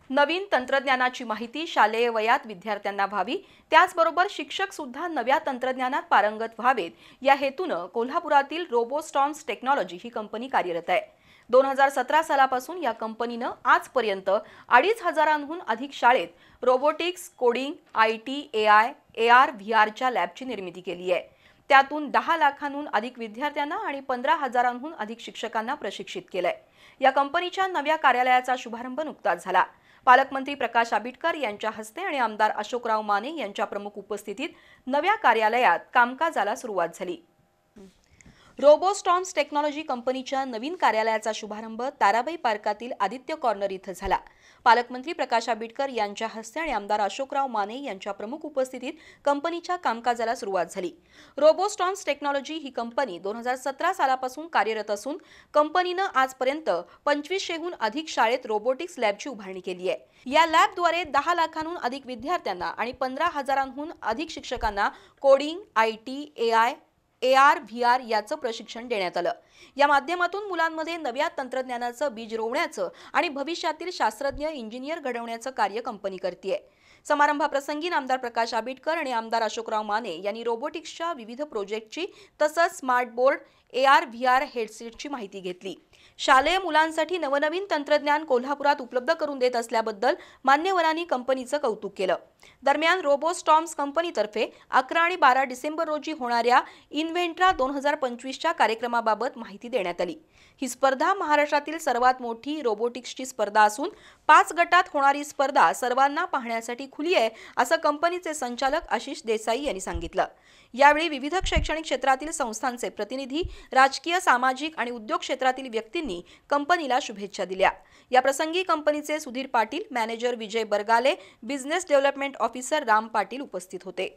नवीन तंत्रज्ञानाची माहिती शालेय वयात विद्यार्थ्यांना व्हावी, त्याचबरोबर शिक्षक सुद्धा नव्या तंत्रज्ञानात पारंगत व्हावेत या हेतूने कोल्हापुरातील रोबोस्टॉर्म्स टेक्नॉलॉजी ही कंपनी कार्यरत आहे। 2017 सालापासून या कंपनीने आजपर्यंत 2,500हून अधिक शाळेत robotics, coding, IT, AI, AR, VRच्या लॅबची निर्मिती केली आहे। त्यातून 10 लाखांहून अधिक विद्यार्थ्यांना आणि 15,000हून अधिक शिक्षकांना प्रशिक्षित केलंय। या कंपनीच्या नव्या कार्यालयाचा शुभारंभ नुकताच झाला। पालकमंत्री प्रकाश आंबेडकर यांच्या हस्ते आणि आमदार अशोकराव माने यांच्या प्रमुख उपस्थितीत नव्या कार्यालयात कामकाजाला सुरुवात झाली। रोबोस्टॉर्म्स टेक्नॉलॉजी कंपनीच्या नवीन कार्यालयाचा शुभारंभ ताराबाई पार्कातील आदित्य कॉर्नर इथं झाला। पालकमंत्री प्रकाश आंबेडकर यांच्या हस्ते आणि आमदार अशोकराव माने यांच्या प्रमुख उपस्थितीत कंपनीच्या कामकाजाला सुरुवात झाली। रोबोस्टॉर्म्स टेक्नॉलॉजी ही कंपनी 2017 सालापासून कार्यरत असून कंपनीने आजपर्यंत 2500हून अधिक शाळेत रोबोटिक्स लॅबची उभारणी केली आहे। या लॅबद्वारे 10 लाखांहून अधिक विद्यार्थ्यांना आणि 15,000हून अधिक शिक्षकांना coding, IT, AI, AR, VR याचं प्रशिक्षण देण्यात आलं। या माध्यमातून मुलांमध्ये नव्या तंत्रज्ञानाचं बीज रोवण्याचं आणि भविष्यातील शास्त्रज्ञ, इंजिनियर घडवण्याचं कार्य कंपनी करते। समारंभाप्रसंगी आमदार प्रकाश आंबेडकर आणि आमदार अशोकराव माने यांनी रोबोटिक्सच्या विविध प्रोजेक्टची तसंच स्मार्ट बोर्ड, AR, VR हेडसेटची माहिती घेतली। शालेय मुलांसाठी नवनवीन तंत्रज्ञान कोल्हापुरात उपलब्ध करून देत असल्याबद्दल मान्यवरांनी कंपनीचं कौतुक केलं। दरम्यान रोबोस्टॉर्म्स कंपनीतर्फे 11 आणि 12 डिसेंबर रोजी होणाऱ्या इन्व्हेंट्रा 2025च्या कार्यक्रमाबाबत माहिती देण्यात आली। ही स्पर्धा महाराष्ट्रातील सर्वात मोठी रोबोटिक्सची स्पर्धा असून 5 गटात होणारी स्पर्धा सर्वांना पाहण्यासाठी खुली आहे, असं कंपनीचे संचालक आशिष देसाई यांनी सांगितलं। यावेळी विविध शैक्षणिक क्षेत्रातील संस्थांचे प्रतिनिधी, राजकीय, सामाजिक आणि उद्योग क्षेत्रातील व्यक्तींनी कंपनीला शुभेच्छा दिल्या। या प्रसंगी कंपनीचे Sudhir Patil, manager Vijay Bargale, business development officer Ram Patil उपस्थित होते।